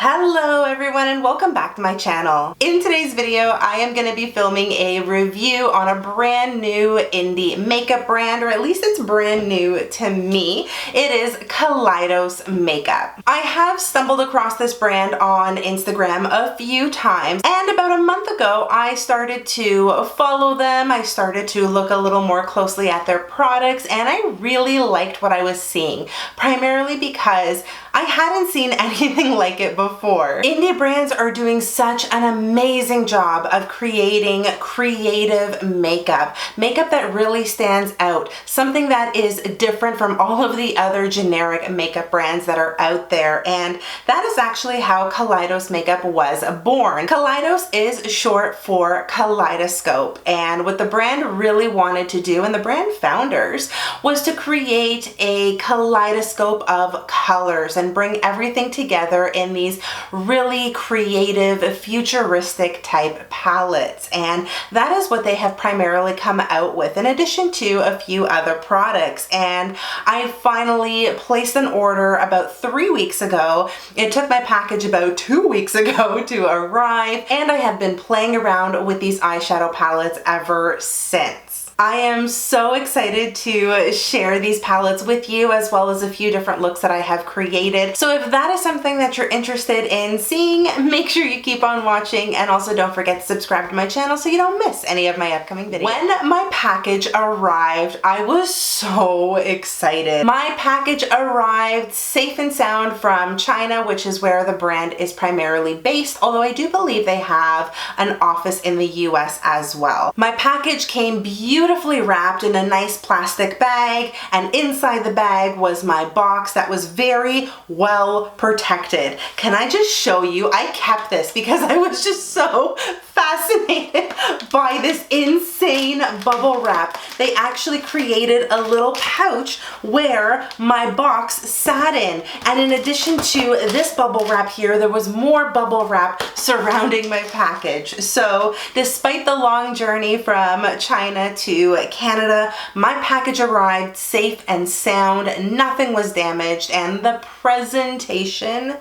Hello everyone and welcome back to my channel. In today's video, I am going to be filming a review on a brand new indie makeup brand, or at least it's brand new to me. It is Kaleidos Makeup. I have stumbled across this brand on Instagram a few times, and about a month ago I started to follow them. I started to look a little more closely at their products, and I really liked what I was seeing, primarily because I hadn't seen anything like it before. Indie brands are doing such an amazing job of creating creative makeup. Makeup that really stands out. Something that is different from all of the other generic makeup brands that are out there. And that is actually how Kaleidos Makeup was born. Kaleidos is short for kaleidoscope. And what the brand really wanted to do, and the brand founders, was to create a kaleidoscope of colors and bring everything together in these really creative, futuristic type palettes. And that is what they have primarily come out with, in addition to a few other products. And I finally placed an order about 3 weeks ago. It took my package about 2 weeks ago to arrive, and I have been playing around with these eyeshadow palettes ever since. I am so excited to share these palettes with you, as well as a few different looks that I have created. So if that is something that you're interested in seeing, make sure you keep on watching, and also don't forget to subscribe to my channel so you don't miss any of my upcoming videos. When my package arrived, I was so excited. My package arrived safe and sound from China, which is where the brand is primarily based, although I do believe they have an office in the US as well. My package came beautifully wrapped in a nice plastic bag, and inside the bag was my box that was very well protected. Can I just show you? I kept this because I was just so fascinated by this insane bubble wrap. They actually created a little pouch where my box sat in, and in addition to this bubble wrap here, there was more bubble wrap surrounding my package. So despite the long journey from China to Canada, my package arrived safe and sound. Nothing was damaged, and the presentation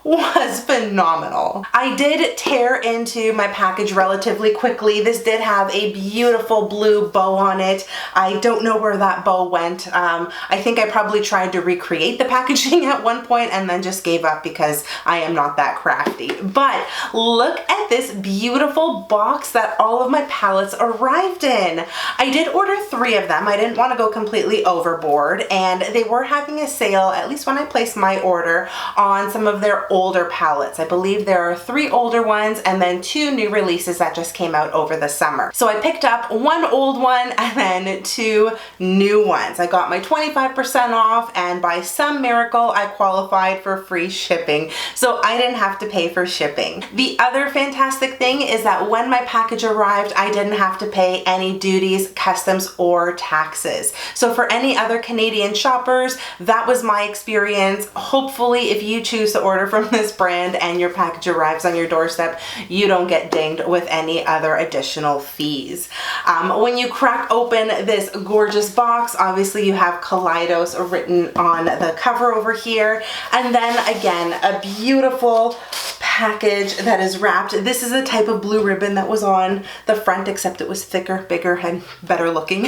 was phenomenal. I did tear into my package relatively quickly. This did have a beautiful blue bow on it. I don't know where that bow went. I think I probably tried to recreate the packaging at one point and then just gave up because I am not that crafty. But look at this beautiful box that all of my palettes arrived in. I did order 3 of them. I didn't want to go completely overboard, and they were having a sale, at least when I placed my order, on some of their older palettes. I believe there are 3 older ones and then 2 new releases that just came out over the summer. So I picked up 1 old one and then 2 new ones. I got my 25% off, and by some miracle I qualified for free shipping, so I didn't have to pay for shipping. The other fantastic thing is that when my package arrived, I didn't have to pay any duties, customs, or taxes. So for any other Canadian shoppers, that was my experience. Hopefully, if you choose to order from this brand and your package arrives on your doorstep, you don't get dinged with any other additional fees. When you crack open this gorgeous box, obviously you have Kaleidos written on the cover over here, and then again a beautiful package that is wrapped. This is a type of blue ribbon that was on the front, except it was thicker, bigger, and better looking.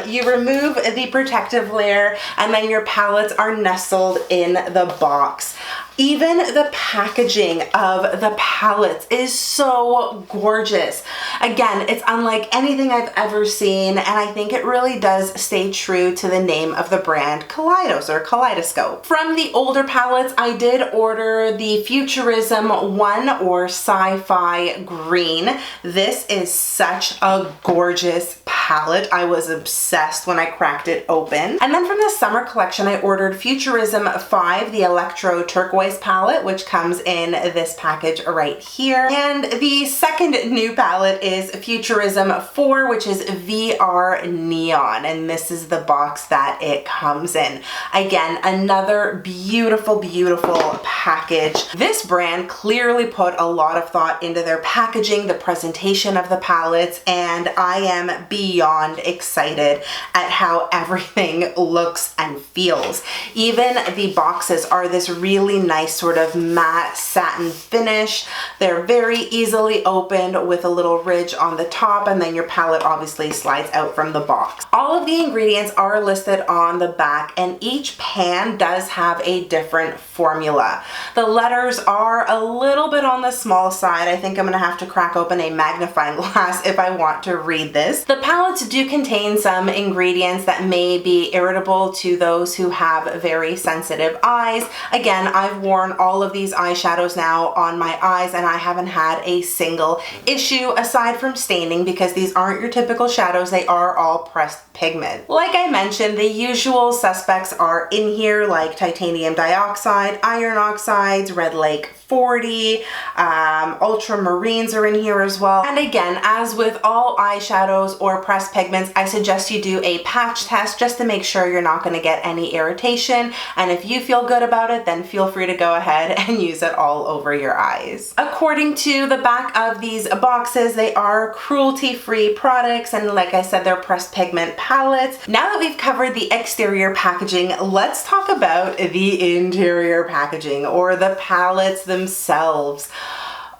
You remove the protective layer, and then your palettes are nestled in the box. Even the packaging of the palettes is so gorgeous. Again, it's unlike anything I've ever seen, and I think it really does stay true to the name of the brand, Kaleidos, or Kaleidoscope. From the older palettes, I did order the Futurism 1, or Sci-Fi Green. This is such a gorgeous palette. I was obsessed when I cracked it open. And then from the summer collection, I ordered Futurism 5, the Electro-Turquoise palette, which comes in this package right here. And the second new palette is Futurism 4, which is VR Neon, and this is the box that it comes in. Again, another beautiful, beautiful package. This brand clearly put a lot of thought into their packaging, the presentation of the palettes, and I am beyond beyond excited at how everything looks and feels. Even the boxes are this really nice sort of matte satin finish. They're very easily opened with a little ridge on the top, and then your palette obviously slides out from the box. All of the ingredients are listed on the back, and each pan does have a different formula. The letters are a little bit on the small side. I think I'm gonna have to crack open a magnifying glass if I want to read this. The palettes do contain some ingredients that may be irritable to those who have very sensitive eyes. Again, I've worn all of these eyeshadows now on my eyes, and I haven't had a single issue aside from staining, because these aren't your typical shadows. They are all pressed pigment. Like I mentioned, the usual suspects are in here, like titanium dioxide, iron oxides, red lake 40, ultramarines are in here as well. And again, as with all eyeshadows or pressed pigments, I suggest you do a patch test just to make sure you're not going to get any irritation. And if you feel good about it, then feel free to go ahead and use it all over your eyes. According to the back of these boxes, they are cruelty-free products, and like I said, they're pressed pigment palettes. Now that we've covered the exterior packaging, let's talk about the interior packaging, or the palettes themselves.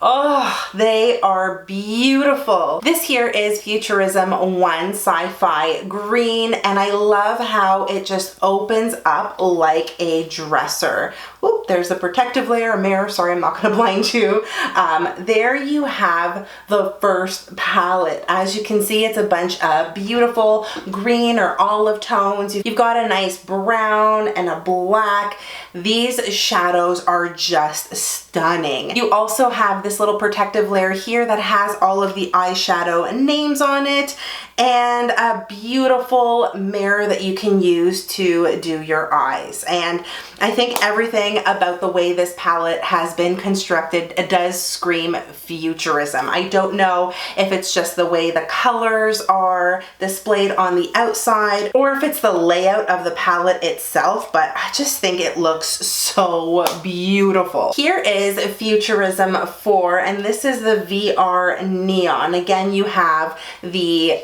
Oh, they are beautiful. This here is Futurism 1 Sci-Fi Green, and I love how it just opens up like a dresser. Oop, there's a protective layer, a mirror, sorry, I'm not gonna blind you. There you have the first palette. As you can see, it's a bunch of beautiful green or olive tones. You've got a nice brown and a black. These shadows are just stunning. You also have this little protective layer here that has all of the eyeshadow names on it, and a beautiful mirror that you can use to do your eyes. And I think everything about the way this palette has been constructed does scream Futurism. I don't know if it's just the way the colors are displayed on the outside, or if it's the layout of the palette itself, but I just think it looks so beautiful. Here is Futurism 4, and this is the VR Neon. Again, you have the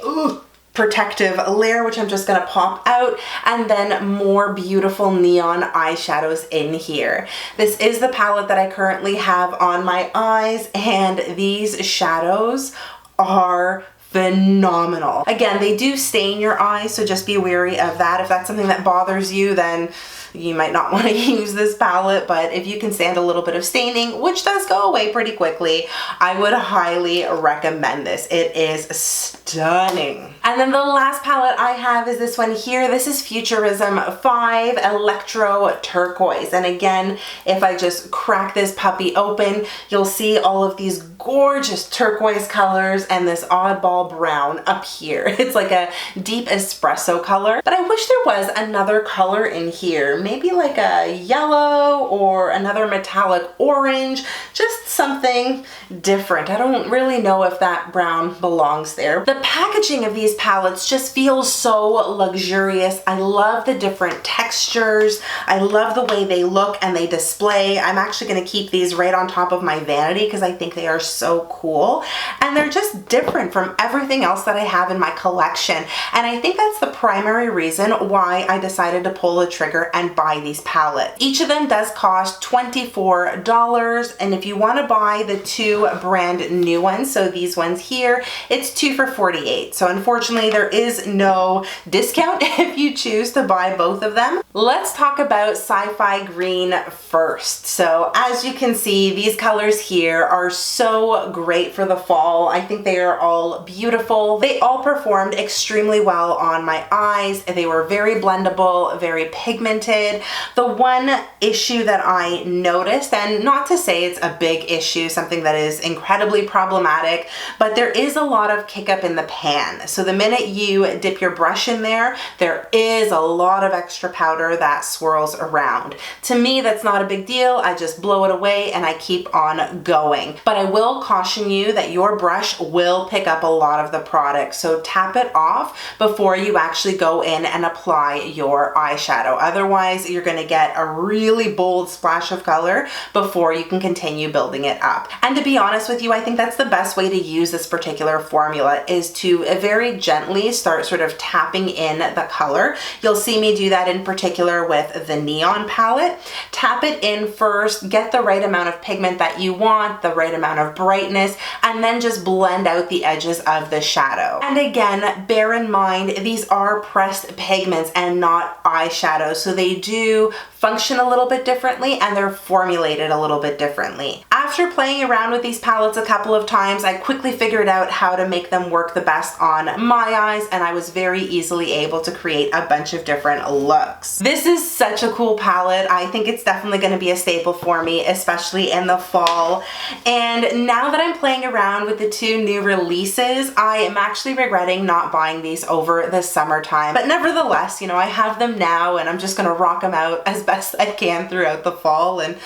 protective layer, which I'm just gonna pop out, and then more beautiful neon eyeshadows in here. This is the palette that I currently have on my eyes, and these shadows are phenomenal. Again, they do stain your eyes, so just be wary of that. If that's something that bothers you, then you might not want to use this palette, but if you can stand a little bit of staining, which does go away pretty quickly, I would highly recommend this. It is stunning. And then the last palette I have is this one here. This is Futurism 5 Electro-Turquoise. And again, if I just crack this puppy open, you'll see all of these gorgeous turquoise colors and this oddball brown up here. It's like a deep espresso color, but I wish there was another color in here. Maybe like a yellow or another metallic orange, just something different. I don't really know if that brown belongs there. The packaging of these palettes just feels so luxurious. I love the different textures. I love the way they look and they display. I'm actually going to keep these right on top of my vanity because I think they are so cool, and they're just different from everything else that I have in my collection. And I think that's the primary reason why I decided to pull the trigger and buy these palettes. Each of them does cost $24, and if you want to buy the two brand new ones, so these ones here, it's 2 for $48. So unfortunately there is no discount if you choose to buy both of them. Let's talk about Sci-Fi Green first. So as you can see, these colors here are so great for the fall. I think they are all beautiful. They all performed extremely well on my eyes. They were very blendable, very pigmented. The one issue that I noticed, and not to say it's a big issue, something that is incredibly problematic, but there is a lot of kick up in the pan. So the minute you dip your brush in there, there is a lot of extra powder powder that swirls around. To me, that's not a big deal. I just blow it away and I keep on going. But I will caution you that your brush will pick up a lot of the product, so tap it off before you actually go in and apply your eyeshadow. Otherwise, you're going to get a really bold splash of color before you can continue building it up. And to be honest with you, I think that's the best way to use this particular formula, is to very gently start sort of tapping in the color. You'll see me do that in particular with the Neon palette. Tap it in first, get the right amount of pigment that you want, the right amount of brightness, and then just blend out the edges of the shadow. And again, bear in mind, these are pressed pigments and not eyeshadows, so they do function a little bit differently and they're formulated a little bit differently. After playing around with these palettes a couple of times, I quickly figured out how to make them work the best on my eyes, and I was very easily able to create a bunch of different looks. This is such a cool palette. I think it's definitely going to be a staple for me, especially in the fall. And now that I'm playing around with the two new releases, I am actually regretting not buying these over the summertime. But nevertheless, you know, I have them now and I'm just going to rock them out as best I can throughout the fall. And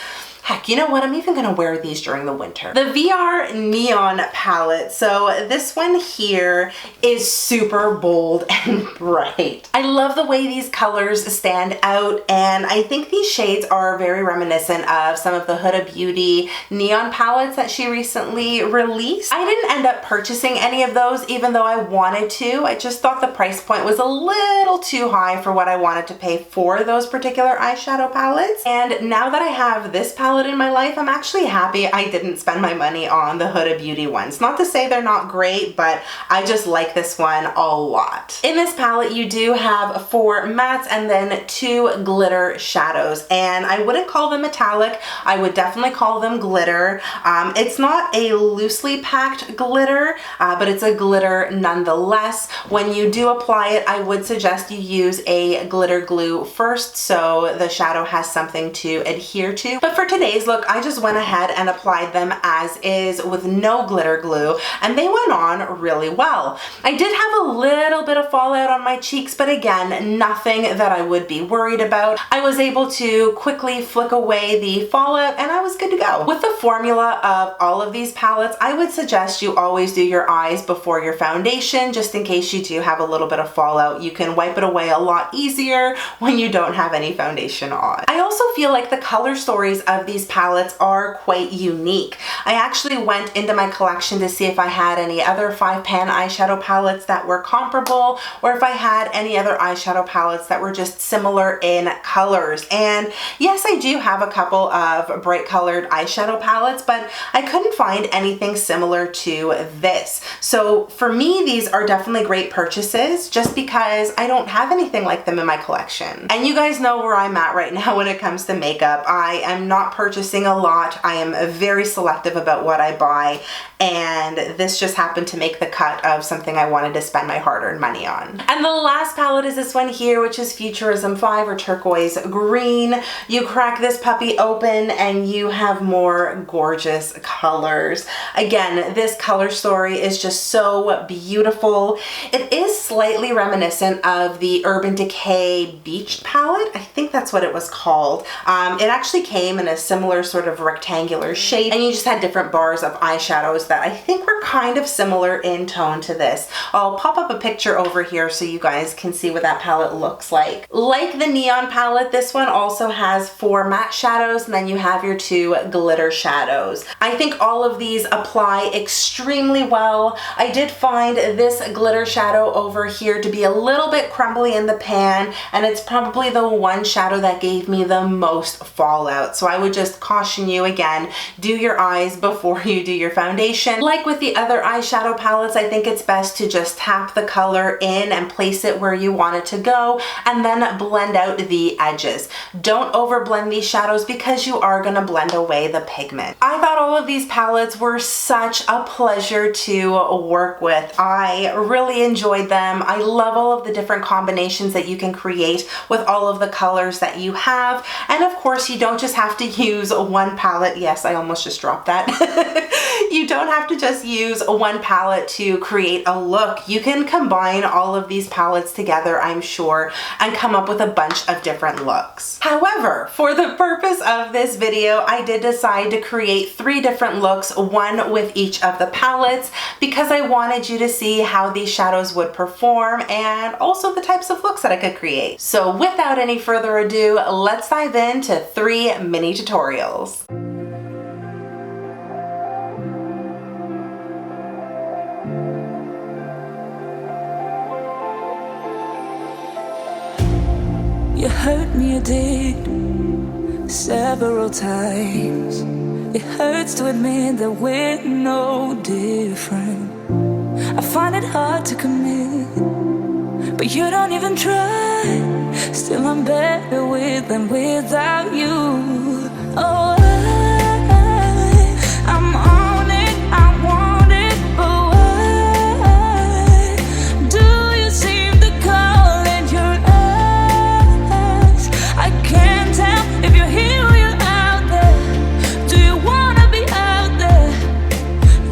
heck, you know what? I'm even gonna wear these during the winter. The VR Neon palette. So this one here is super bold and bright. I love the way these colors stand out, and I think these shades are very reminiscent of some of the Huda Beauty neon palettes that she recently released. I didn't end up purchasing any of those, even though I wanted to. I just thought the price point was a little too high for what I wanted to pay for those particular eyeshadow palettes. And now that I have this palette in my life, I'm actually happy I didn't spend my money on the Huda Beauty ones. Not to say they're not great, but I just like this one a lot. In this palette, you do have 4 mattes and then 2 glitter shadows, and I wouldn't call them metallic. I would definitely call them glitter. It's not a loosely packed glitter, but it's a glitter nonetheless. When you do apply it, I would suggest you use a glitter glue first so the shadow has something to adhere to. But for today's look, I just went ahead and applied them as is with no glitter glue, and they went on really well. I did have a little bit of fallout on my cheeks, but again, nothing that I would be worried about. I was able to quickly flick away the fallout and I was good to go. With the formula of all of these palettes, I would suggest you always do your eyes before your foundation, just in case you do have a little bit of fallout. You can wipe it away a lot easier when you don't have any foundation on. I also feel like the color stories of these palettes are quite unique. I actually went into my collection to see if I had any other 5-pan eyeshadow palettes that were comparable, or if I had any other eyeshadow palettes that were just similar in colors. And yes, I do have a couple of bright colored eyeshadow palettes, but I couldn't find anything similar to this. So for me, these are definitely great purchases just because I don't have anything like them in my collection. And you guys know where I'm at right now when it comes to makeup. I am not purchasing a lot. I am very selective about what I buy, and this just happened to make the cut of something I wanted to spend my hard-earned money on. And the last palette is this one here, which is Futurism 5 or Turquoise Green. You crack this puppy open and you have more gorgeous colors. Again, this color story is just so beautiful. It is slightly reminiscent of the Urban Decay Beach palette. I think that's what it was called. It actually came in a similar sort of rectangular shape, and you just had different bars of eyeshadows that I think were kind of similar in tone to this. I'll pop up a picture over here so you guys can see what that palette looks like. Like the Neon palette, this one also has 4 matte shadows, and then you have your 2 glitter shadows. I think all of these apply extremely well. I did find this glitter shadow over here to be a little bit crumbly in the pan, and it's probably the one shadow that gave me the most fallout. So I would just caution you again, do your eyes before you do your foundation. Like with the other eyeshadow palettes, I think it's best to just tap the color in and place it where you want it to go, and then blend out the edges. Don't overblend these shadows because you are going to blend away the pigment. I thought all of these palettes were such a pleasure to work with. I really enjoyed them. I love all of the different combinations that you can create with all of the colors that you have. And of course, you don't just have to use one palette. Yes, I almost just dropped that. You don't have to just use one palette to create a look. You can combine all of these palettes together, I'm sure, and come up with a bunch of different looks. However, for the purpose of this video, I did decide to create 3 different looks, one with each of the palettes, because I wanted you to see how these shadows would perform and also the types of looks that I could create. So without any further ado, let's dive into 3 mini tutorials. You hurt me, you did, several times. It hurts to admit that we're no different. I find it hard to commit, but you don't even try. Still I'm better with than without you. Oh, I'm on it, I want it, but why do you seem to call in your eyes? I can't tell if you're here or you're out there. Do you wanna be out there?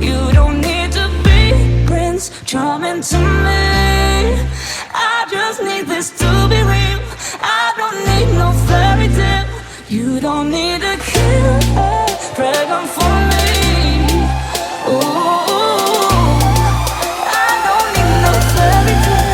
You don't need to be Prince Charming to me. I just need this to be real. I don't need no fairy tale. You don't need a killer dragon for me. Ooh, I don't need no fairy tale.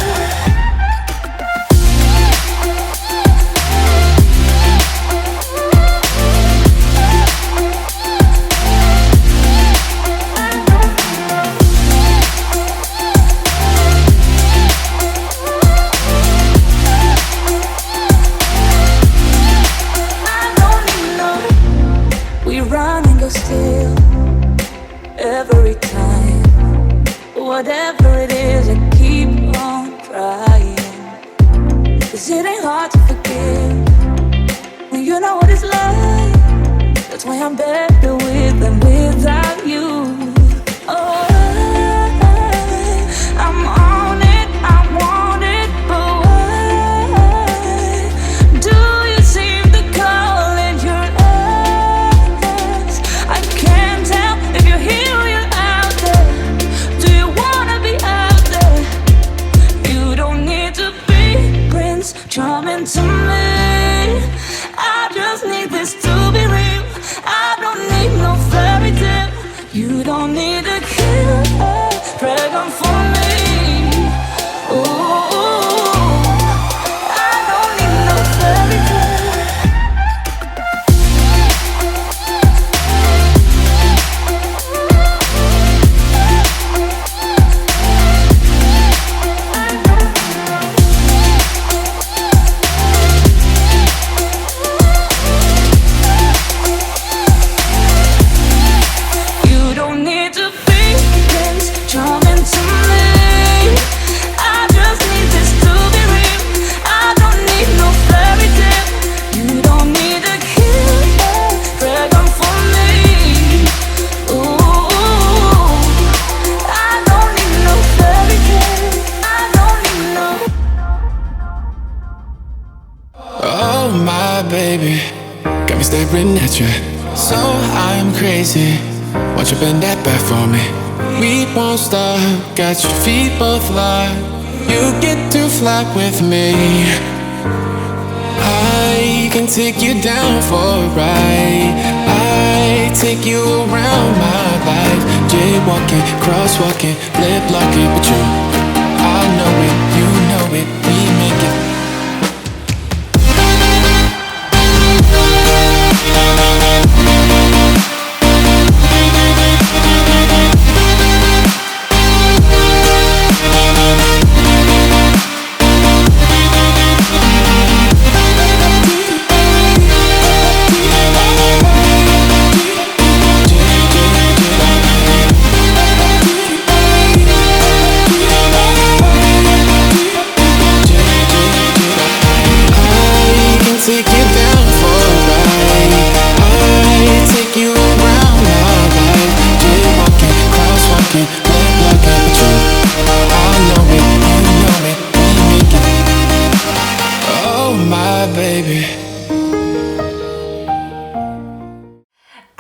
Still, every time, whatever it is, I keep on trying. 'Cause it ain't hard to forgive when you know what it's like. That's why I'm better with than without you. Oh, I'm on it, I want it, but why do you seem to call in your eyes? I can't tell if you're here or you're out there. Do you wanna be out there? You don't need to be Prince Charming to me. I just need this to be real. I don't need no fairy tale. You don't need a killer dragon for me. Ooh, I don't need no fairy tale. You don't need to be Prince Charming to me. I just need this to be real. I don't need no fairy tale. You don't need a killer dragon for me. Ooh, I don't need no fairy tale. I don't need no. Oh my baby, got me staring at you. So I'm crazy. Won't you bend that back for me? We won't stop. Got your feet both locked. You get to fly with me. I can take you down for a ride. I take you around my life. Jaywalking, crosswalking, lip locking, but you, I know it, you know it. We make it.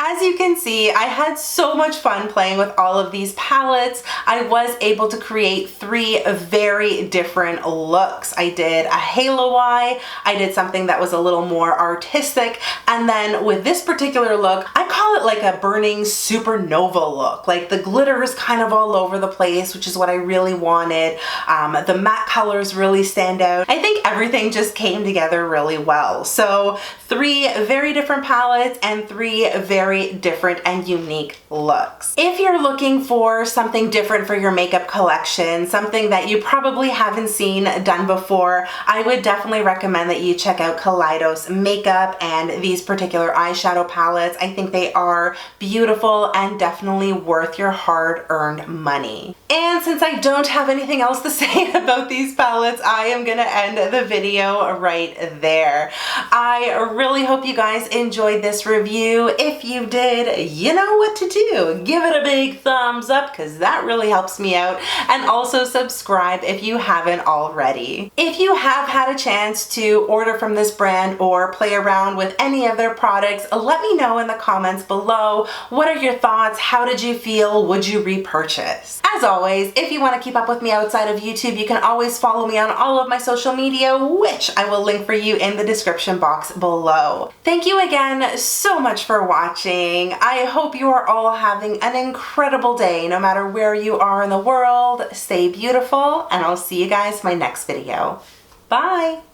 As you can see, I had so much fun playing with all of these palettes. I was able to create 3 very different looks. I did a halo eye, I did something that was a little more artistic, and then with this particular look, I call it like a burning supernova look. Like the glitter is kind of all over the place, which is what I really wanted. The matte colors really stand out. I think everything just came together really well. So 3 very different palettes and 3 very different and unique looks. If you're looking for something different for your makeup collection, something that you probably haven't seen done before, I would definitely recommend that you check out Kaleidos Makeup and these particular eyeshadow palettes. I think they are beautiful and definitely worth your hard-earned money. And since I don't have anything else to say about these palettes, I am gonna end the video right there. I really hope you guys enjoyed this review. If you did, you know what to do. Give it a big thumbs up because that really helps me out, and also subscribe if you haven't already. If you have had a chance to order from this brand or play around with any of their products, let me know in the comments below. What are your thoughts? How did you feel? Would you repurchase? As always, if you want to keep up with me outside of YouTube, you can always follow me on all of my social media, which I will link for you in the description box below. Thank you again so much for watching. I hope you are all having an incredible day, no matter where you are in the world. Stay beautiful, and I'll see you guys in my next video. Bye!